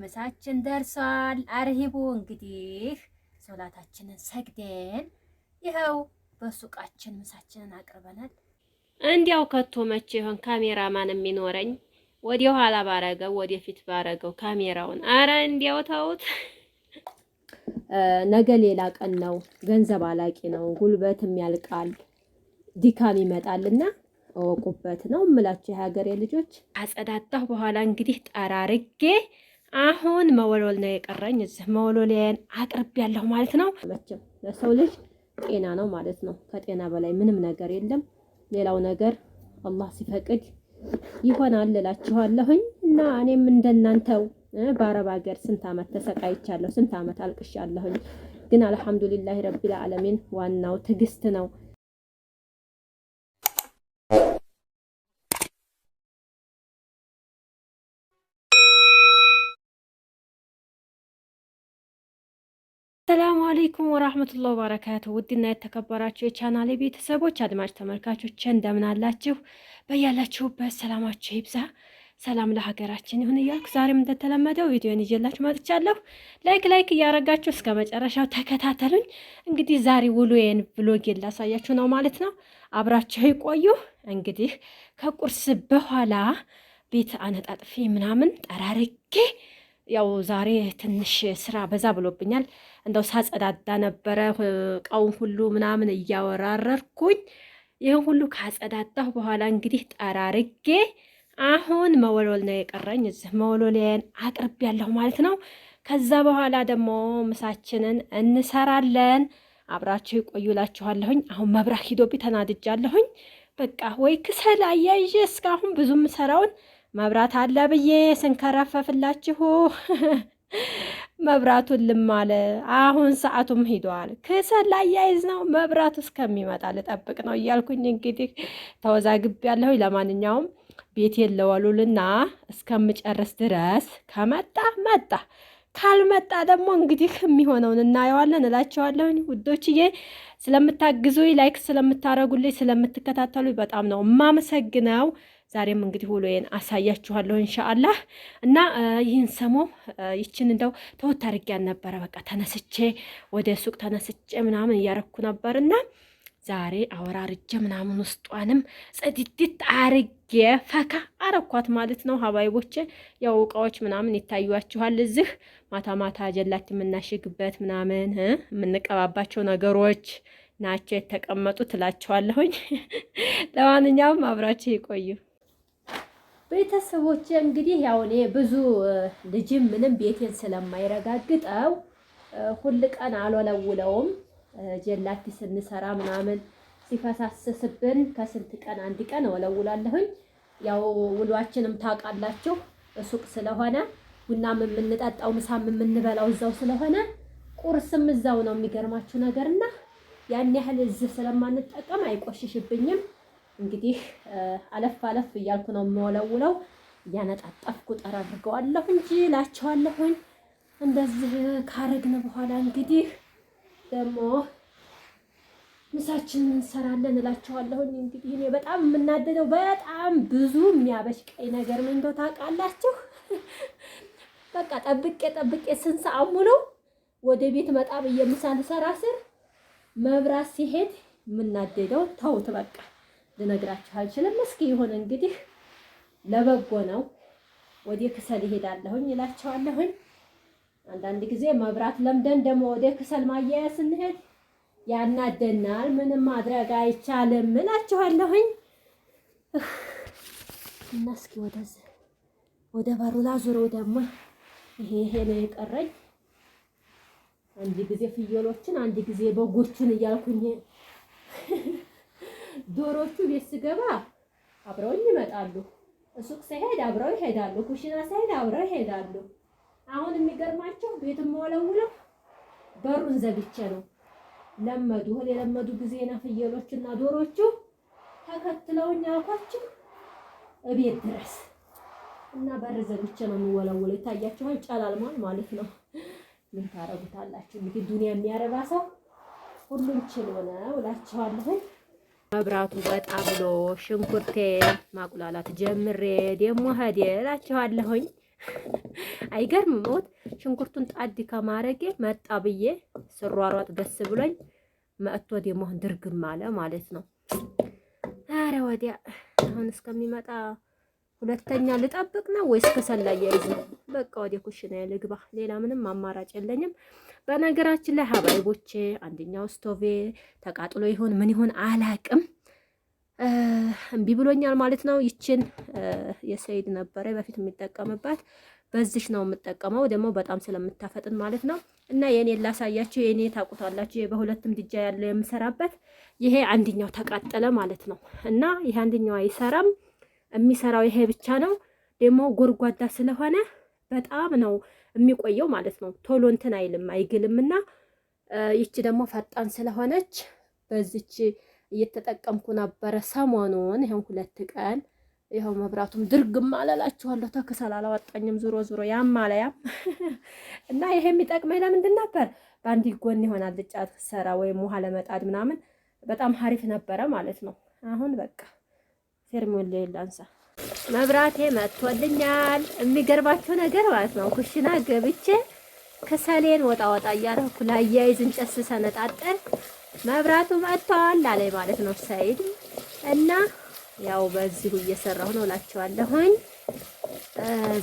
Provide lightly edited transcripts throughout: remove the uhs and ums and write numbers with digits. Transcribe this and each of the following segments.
ምሳችን ደርሷል። አርሂቡ እንግዲህ ሶላታችንን ሰግደን ይኸው በሱቃችን ምሳችንን አቅርበናል። እንዲያው ከቶ መቼ ይሆን ካሜራማን የሚኖረኝ? ወደ ኋላ ባረገው ወደፊት ባረገው ካሜራውን። አረ እንዲያው ተውት። ነገ ሌላ ቀን ነው። ገንዘብ አላቂ ነው። ጉልበትም ያልቃል፣ ድካም ይመጣልና እወቁበት ነው የምላችሁ የሀገሬ ልጆች። አጸዳዳሁ በኋላ እንግዲህ ጠራርጌ አሁን መወልወል ነው የቀረኝ። እዚህ መወልወሌን አቅርቤያለሁ ማለት ነው። መቼም ለሰው ልጅ ጤና ነው ማለት ነው። ከጤና በላይ ምንም ነገር የለም። ሌላው ነገር አላህ ሲፈቅድ ይሆናል እላችኋለሁኝ። እና እኔም እንደናንተው በአረብ ሀገር ስንት አመት ተሰቃይቻለሁ፣ ስንት አመት አልቅሻለሁኝ። ግን አልሐምዱሊላህ ረቢል ዓለሚን ዋናው ትዕግስት ነው። ሰላሙ አለይኩም ወራህመቱላሂ ወበረካቱ። ውድና የተከበራችሁ የቻናሌ ቤተሰቦች አድማጭ ተመልካቾች እንደምን አላችሁ? በያላችሁበት ሰላማችሁ ይብዛ። ሰላም ለሀገራችን ይሁን እያልኩ ዛሬም እንደተለመደው ቪዲዮን ይዤላችሁ መጥቻለሁ። ላይክ እያረጋችሁ እስከ መጨረሻው ተከታተሉኝ። እንግዲህ ዛሬ ውሎዬን ብሎጌን ላሳያችሁ ነው ማለት ነው። አብራችሁ ይቆዩ። እንግዲህ ከቁርስ በኋላ ቤት አነጣጥፌ ምናምን ጠራርጌ ያው ዛሬ ትንሽ ስራ በዛ ብሎብኛል። እንደው ሳጸዳዳ ነበረ እቃውን ሁሉ ምናምን እያወራረርኩኝ። ይህን ሁሉ ካጸዳዳሁ በኋላ እንግዲህ ጠራርጌ አሁን መወልወል ነው የቀረኝ። እዚህ መወልወሌን አቅርቤያለሁ ማለት ነው። ከዛ በኋላ ደግሞ ምሳችንን እንሰራለን። አብራችሁ ይቆዩላችኋለሁኝ። አሁን መብራት ሂዶብኝ ተናድጃለሁኝ። በቃ ወይ ክሰል አያይዤ እስካሁን ብዙ ምሰራውን መብራት አለ ብዬ ስንከረፈፍላችሁ መብራቱን ልማለ። አሁን ሰዓቱም ሂዷል። ክሰል ላያይዝ ነው መብራቱ እስከሚመጣ ልጠብቅ ነው እያልኩኝ እንግዲህ ተወዛግቤያለሁ። ለማንኛውም ቤቴን ለወሉልና እስከምጨርስ ድረስ ከመጣ መጣ፣ ካልመጣ ደግሞ እንግዲህ የሚሆነውን እናየዋለን እላቸዋለሁኝ። ውዶችዬ ስለምታግዙኝ፣ ላይክ ስለምታረጉልኝ፣ ስለምትከታተሉኝ በጣም ነው የማመሰግነው። ዛሬም እንግዲህ ውሎዬን አሳያችኋለሁ ኢንሻአላህ። እና ይህን ሰሞ ይችን እንደው ተወት አድርጌያን ነበረ። በቃ ተነስቼ ወደ ሱቅ ተነስቼ ምናምን እያረኩ ነበርና ዛሬ አወራርጄ ምናምን ውስጧንም ጽድድት አርጌ ፈካ አረኳት ማለት ነው። ሀባይቦቼ ያው እቃዎች ምናምን ይታዩዋችኋል። እዚህ ማታ ማታ ጀላት የምናሽግበት ምናምን የምንቀባባቸው ነገሮች ናቸው የተቀመጡ ትላቸዋለሁኝ። ለማንኛውም አብራችሁ ይቆዩ ቤተሰቦቼ። እንግዲህ ያው እኔ ብዙ ልጅም ምንም ቤቴን ስለማይረጋግጠው ሁል ቀን አልወለውለውም። ጀላቲ ስንሰራ ምናምን ሲፈሳስስብን ከስንት ቀን አንድ ቀን እወለውላለሁኝ። ያው ውሏችንም ታውቃላችሁ ሱቅ ስለሆነ ቡናም የምንጠጣው ምሳም የምንበላው እዛው ስለሆነ ቁርስም እዛው ነው። የሚገርማችሁ ነገርና ያን ያህል እዚህ ስለማንጠቀም አይቆሽሽብኝም። እንግዲህ አለፍ አለፍ እያልኩ ነው የምወለውለው። እያነጣጠፍኩ ጠራርገዋለሁ እንጂ እላቸዋለሁኝ። እንደዚህ ካረግን በኋላ እንግዲህ ደግሞ ምሳችንን እንሰራለን እላቸዋለሁኝ። እንግዲህ እኔ በጣም የምናደደው በጣም ብዙ የሚያበሽቀኝ ነገር ምን እንደው ታውቃላችሁ? በቃ ጠብቄ ስንት ሰዓት ሙሉ ወደ ቤት መጣ ብዬ ምሳ ልሰራ ስር መብራት ሲሄድ የምናደደው ተውት በቃ ልነግራችሁ አልችልም። እስኪ ይሁን እንግዲህ ለበጎ ነው። ወደ ክሰል ይሄዳለሁኝ እላቸዋለሁኝ። አንዳንድ ጊዜ መብራት ለምደን ደግሞ ወደ ክሰል ማያያዝ ስንሄድ ያናደናል። ምንም ማድረግ አይቻልም እላቸዋለሁኝ። እና እስኪ ወደ በሩ ላዙረው ደግሞ ይሄ ነው የቀረኝ። አንድ ጊዜ ፍየሎችን አንድ ጊዜ በጎችን እያልኩኝ ዶሮቹ ቤት ስገባ አብረውኝ ይመጣሉ። ሱቅ ሲሄድ አብረው ይሄዳሉ። ኩሽና ሲሄድ አብረው ይሄዳሉ። አሁን የሚገርማቸው ቤትም ወለውለው በሩን ዘግቼ ነው። ለመዱ የለመዱ ጊዜ ነው ፍየሎችና ዶሮቹ ተከትለውኝ አልኳቸው እቤት ድረስ እና በር ዘግቼ ነው የሚወለውለው። ይታያችኋል፣ ጨላልማል ማለት ነው። ምን ታረጉታላችሁ እንግዲህ ዱንያ የሚያረባ ሰው ሁሉም ችሎ ነው እላችኋለሁ። መብራቱ ወጣ ብሎ ሽንኩርቴ ማቁላላት ጀምሬ ደግሞ ሄደ እላችኋለሁኝ። አይገርም ሞት ሽንኩርቱን ጣድ ከማረጌ መጣ ብዬ ስሯሯጥ ደስ ብሎኝ መጥቶ ደግሞ ድርግም አለ ማለት ነው። አረ ወዲያ አሁን እስከሚመጣ ሁለተኛ ልጠብቅ ነው ወይስ ከሰላ ያይዝ? በቃ ወደ ኩሽና ልግባ። ሌላ ምንም አማራጭ የለኝም። በነገራችን ላይ ሀባይቦቼ አንደኛው ስቶቬ ተቃጥሎ ይሆን ምን ይሆን አላቅም፣ እምቢ ብሎኛል ማለት ነው። ይችን የሰይድ ነበረ በፊት የሚጠቀምባት፣ በዚሽ ነው የምጠቀመው ደግሞ በጣም ስለምታፈጥን ማለት ነው። እና የኔ ላሳያችሁ፣ የኔ ታውቁታላችሁ፣ በሁለት ምድጃ ያለው የምሰራበት። ይሄ አንደኛው ተቃጠለ ማለት ነው። እና ይሄ አንደኛው አይሰራም፣ የሚሰራው ይሄ ብቻ ነው። ደግሞ ጎርጓዳ ስለሆነ በጣም ነው የሚቆየው ማለት ነው። ቶሎ እንትን አይልም አይግልም። እና ይቺ ደግሞ ፈጣን ስለሆነች በዚች እየተጠቀምኩ ነበረ ሰሞኑን። ይሄን 2 ቀን ይኸው መብራቱም ድርግም አላላችኋለሁ። ተከሰል አላወጣኝም። ዙሮ ዙሮ ያም አለያም እና ይሄ የሚጠቅመኝ ለምንድን ነበር? በአንድ ጎን ይሆናል ልጫ ሰራ ወይም ውሃ ለመጣድ ምናምን በጣም ሀሪፍ ነበረ ማለት ነው። አሁን በቃ ፌርሚውን ላንሳ። መብራቴ መጥቶልኛል። የሚገርባቸው ነገር ማለት ነው ኩሽና ገብቼ ከሰሌን ወጣ ወጣ እያደረኩ ላያይዝ እንጨት ስሰነጣጠር መብራቱ መጥቷል አለኝ ማለት ነው ሰይድ። እና ያው በዚሁ እየሰራሁ ነው እላቸዋለሁኝ።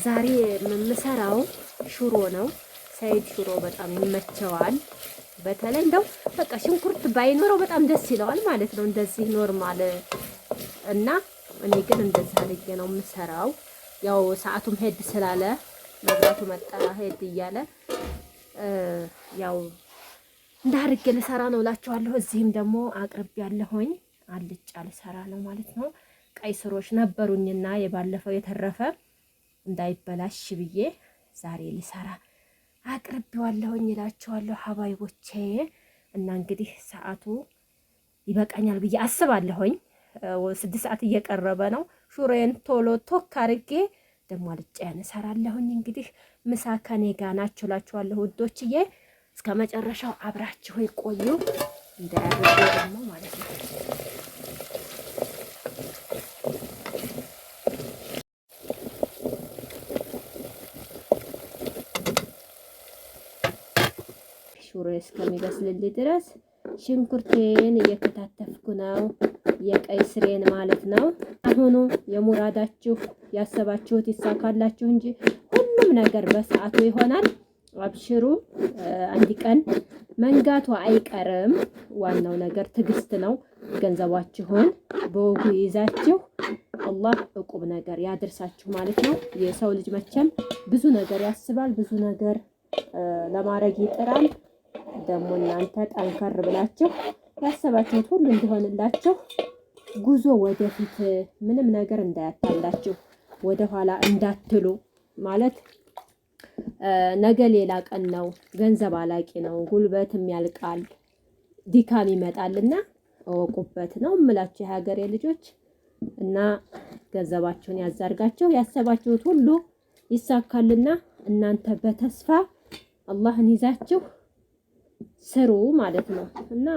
ዛሬ የምሰራው ሽሮ ነው። ሰይድ ሽሮ በጣም ይመቸዋል። በተለይ እንደው በቃ ሽንኩርት ባይኖረው በጣም ደስ ይለዋል ማለት ነው እንደዚህ ኖርማል። እና እኔ ግን እንደዛ አድርጌ ነው የምሰራው። ያው ሰዓቱም ሄድ ስላለ መብራቱ መጣ ሄድ እያለ ያው እንዳርጌ ልሰራ ነው እላችኋለሁ። እዚህም ደግሞ አቅርብ ያለሁኝ አልጫ ልሰራ ነው ማለት ነው። ቀይ ስሮች ነበሩኝና የባለፈው የተረፈ እንዳይበላሽ ብዬ ዛሬ ልሰራ አቅርቤዋለሁኝ እላችኋለሁ ሀባይቦቼ። እና እንግዲህ ሰዓቱ ይበቃኛል ብዬ አስባለሁኝ። 6 ሰዓት እየቀረበ ነው። ሹሮዬን ቶሎ ቶክ አርጌ ደግሞ አልጫዬን እሰራለሁኝ። እንግዲህ ምሳ ከኔ ጋር ናችሁ እላችኋለሁ ውዶችዬ። እስከ መጨረሻው አብራችሁ ይቆዩ እንዳያደርጉ ደግሞ ማለት ነው። ሹሮዬ እስከሚበስልልኝ ድረስ ሽንኩርቴን እየከታተፍኩ ነው፣ የቀይ ስሬን ማለት ነው። አሁኑ የሙራዳችሁ ያሰባችሁት ይሳካላችሁ እንጂ ሁሉም ነገር በሰዓቱ ይሆናል። አብሽሩ። አንድ ቀን መንጋቱ አይቀርም። ዋናው ነገር ትዕግስት ነው። ገንዘባችሁን በወጉ ይዛችሁ አላህ ዕቁብ ነገር ያድርሳችሁ ማለት ነው። የሰው ልጅ መቼም ብዙ ነገር ያስባል፣ ብዙ ነገር ለማድረግ ይጥራል። ደግሞ እናንተ ጠንከር ብላችሁ ያሰባችሁት ሁሉ እንዲሆንላችሁ ጉዞ ወደፊት፣ ምንም ነገር እንዳያታላችሁ፣ ወደኋላ እንዳትሉ ማለት ነገ ሌላ ቀን ነው። ገንዘብ አላቂ ነው። ጉልበትም ያልቃል፣ ድካም ይመጣልና እወቁበት ነው እምላችሁ የሀገሬ ልጆች። እና ገንዘባችሁን ያዛርጋችሁ፣ ያሰባችሁት ሁሉ ይሳካልና እናንተ በተስፋ አላህን ይዛችሁ ስሩ ማለት ነው። እና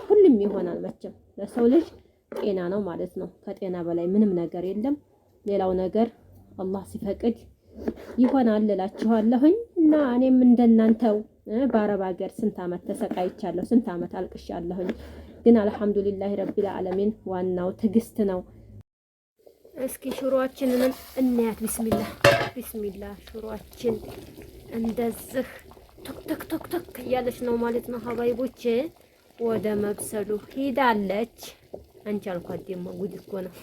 ሁሉም ይሆናል መቼም ለሰው ልጅ ጤና ነው ማለት ነው። ከጤና በላይ ምንም ነገር የለም። ሌላው ነገር አላህ ሲፈቅድ ይሆናል እላችኋለሁኝ። እና እኔም እንደናንተው በአረብ ሀገር ስንት አመት ተሰቃይቻለሁ፣ ስንት አመት አልቅሻለሁኝ። ግን አልሐምዱሊላህ ረቢል ዓለሚን ዋናው ትዕግስት ነው። እስኪ ሽሮአችንን እናያት። ቢስሚላህ ቢስሚላህ። ሽሮአችን እንደዚህ ቶክ ቶክ ቶክ ቶክ እያለች ነው ማለት ነው ሀባይቦቼ። ወደ መብሰሉ ሄዳለች። አንቺ አልኳት ደግሞ ጉድ እኮ ነው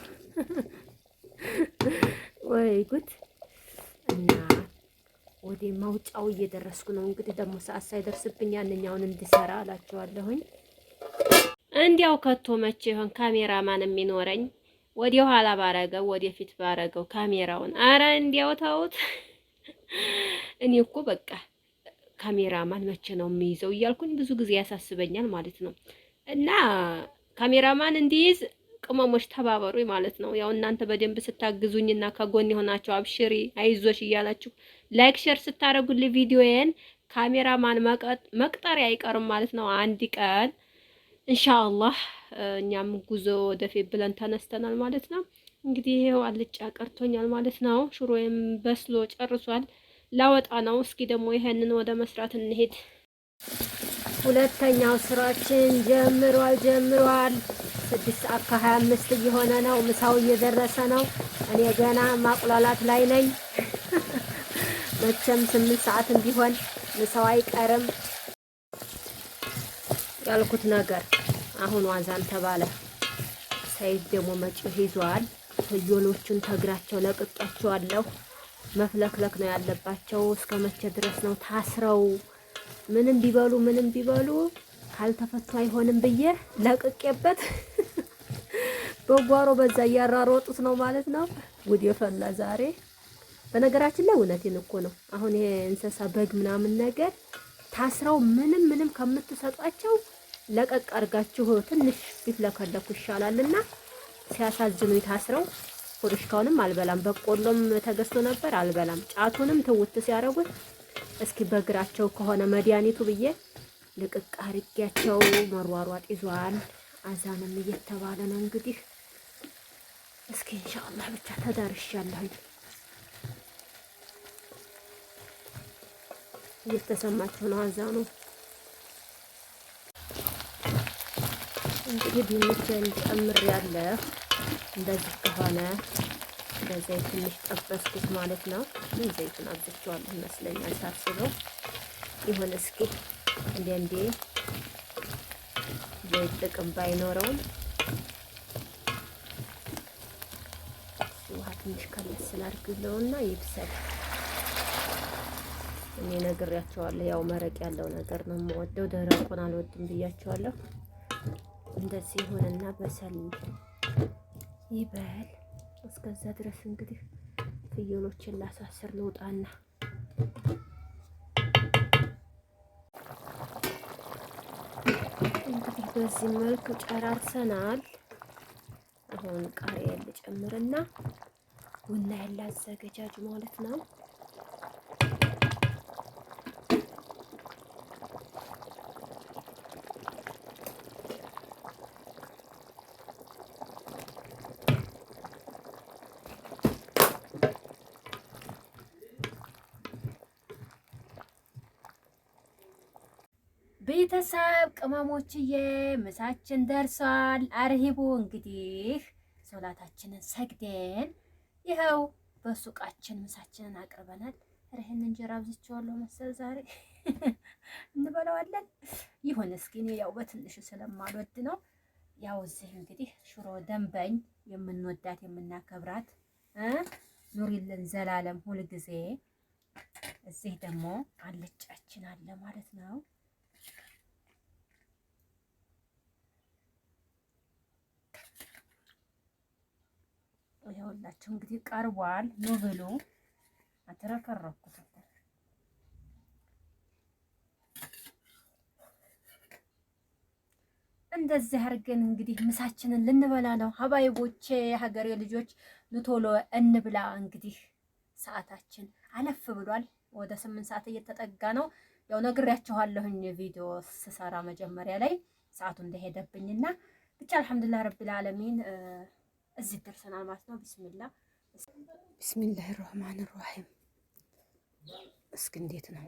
ወይ ጉድ። እና ወደ ማውጫው እየደረስኩ ነው እንግዲህ። ደግሞ ሰዓት ሳይደርስብኝ ያንኛውን እንድሰራ አላቸዋለሁኝ። እንዲያው ከቶ መቼ ይሆን ካሜራማን የሚኖረኝ? ወደ ኋላ ባረገው ወደፊት ባረገው ካሜራውን። አረ እንዲያው ተውት። እኔ እኮ በቃ ካሜራማን መቼ ነው የሚይዘው እያልኩኝ ብዙ ጊዜ ያሳስበኛል ማለት ነው። እና ካሜራማን እንዲይዝ ቅመሞች ተባበሩ ማለት ነው። ያው እናንተ በደንብ ስታግዙኝና ከጎን የሆናችሁ አብሽሪ አይዞሽ እያላችሁ ላይክ ሼር ስታረጉልኝ ቪዲዮዬን ካሜራማን መቅጠር አይቀርም ማለት ነው። አንድ ቀን ኢንሻአላህ እኛም ጉዞ ወደፊት ብለን ተነስተናል ማለት ነው። እንግዲህ ይሄው አልጫ ቀርቶኛል ማለት ነው። ሽሮዬም በስሎ ጨርሷል። ላወጣ ነው። እስኪ ደግሞ ይሄንን ወደ መስራት እንሄድ። ሁለተኛው ስራችን ጀምሯል። 6:25 እየሆነ ነው። ምሳው እየደረሰ ነው። እኔ ገና ማቁላላት ላይ ነኝ። መቼም 8 ሰዓትም ቢሆን ምሳው አይቀርም። ያልኩት ነገር አሁን ዋዛን ተባለ። ሰይድ ደግሞ መጪህ ይዟል። ፍየሎቹን ተግራቸው ለቅቄያቸዋለሁ። መፍለክለክ ነው ያለባቸው። እስከ መቼ ድረስ ነው ታስረው? ምንም ቢበሉ ካልተፈቱ አይሆንም ብዬ ለቅቄበት በጓሮ በዛ እያራሮጡት ነው ማለት ነው። ጉድ የፈላ ዛሬ። በነገራችን ላይ እውነቴን እኮ ነው። አሁን ይሄ እንስሳ በግ ምናምን ነገር ታስረው ምንም ከምትሰጧቸው ለቀቅ አድርጋችሁ ትንሽ ቢፍለከለኩ ይሻላልና ሲያሳዝኑ ታስረው። ፖለቲካውንም አልበላም፣ በቆሎም ተገዝቶ ነበር አልበላም። ጫቱንም ትውት ሲያደርጉት እስኪ በእግራቸው ከሆነ መድኃኒቱ ብዬ ልቅቅ አድርጌያቸው መሯሯጥ ይዟል። አዛንም እየተባለ ነው እንግዲህ። እስኪ ኢንሻአላህ ብቻ ተዳርሻለሁኝ። እየተሰማችሁ ነው አዛኑ። እንግዲህ ድንችን ጨምሬያለሁ። እንደዚህ ከሆነ በዘይት ትንሽ ጠበስኩት ማለት ነው። ምን ዘይቱን አብዝቼዋለሁ ይመስለኛል ሳስበው። ይሁን እስኪ እንዴ ዘይት ጥቅም ባይኖረውም ውሃ ትንሽ ከለስ ስላድርግለውና ይብሰል። እኔ ነግሬያቸዋለሁ። ያው መረቅ ያለው ነገር ነው የምወደው፣ ደረቁን አልወድም ብያቸዋለሁ። እንደዚህ ይሁንና በሰል ይበል። እስከዛ ድረስ እንግዲህ ፍየሎችን ላሳስር ልውጣና እንግዲህ በዚህ መልኩ ጨራርሰናል። አሁን ቃሪያ ልጨምርና ቡና ያላዘገጃጅ ማለት ነው። ቤተሰብ ቅመሞችዬ ምሳችን ደርሷል። አርሂቡ እንግዲህ ሶላታችንን ሰግደን ይኸው በሱቃችን ምሳችንን አቅርበናል። ይሄን እንጀራ አብዝቼዋለሁ መሰል ዛሬ እንበላዋለን። ይሁን እስኪ እኔ ያው በትንሹ ስለማልወድ ነው። ያው እዚህ እንግዲህ ሽሮ ደንበኝ የምንወዳት የምናከብራት ኑሪልን ዘላለም ሁልጊዜ። እዚህ ደግሞ አልጫችን አለ ማለት ነው። ይኸውላችሁ እንግዲህ ቀርቧል። ኑ ብሉ። አተረከረኩት እኮ እንደዚህ አድርገን እንግዲህ ምሳችንን ልንበላ ነው። ሀባይቦቼ የሀገሬ ልጆች ቶሎ እንብላ። እንግዲህ ሰዓታችን አለፍ ብሏል። ወደ 8 ሰዓት እየተጠጋ ነው። ያው ነግሬያችኋለሁኝ ቪዲዮ ስሰራ መጀመሪያ ላይ ሰዓቱ እንደሄደብኝና ብቻ አልሐምዱሊላህ ረቢል ዓለሚን እዚህ ደርሰናል ማለት ነው። ቢስሚላህ ራህማን ራሂም። እስኪ እንዴት ነው?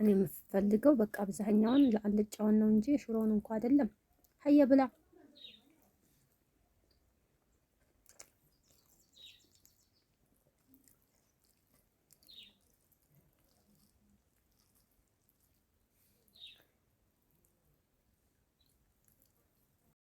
እኔ የምፈልገው በቃ አብዛኛውን ለአልጫውን ነው እንጂ ሽሮውን እንኳን አይደለም። ሀየ ብላ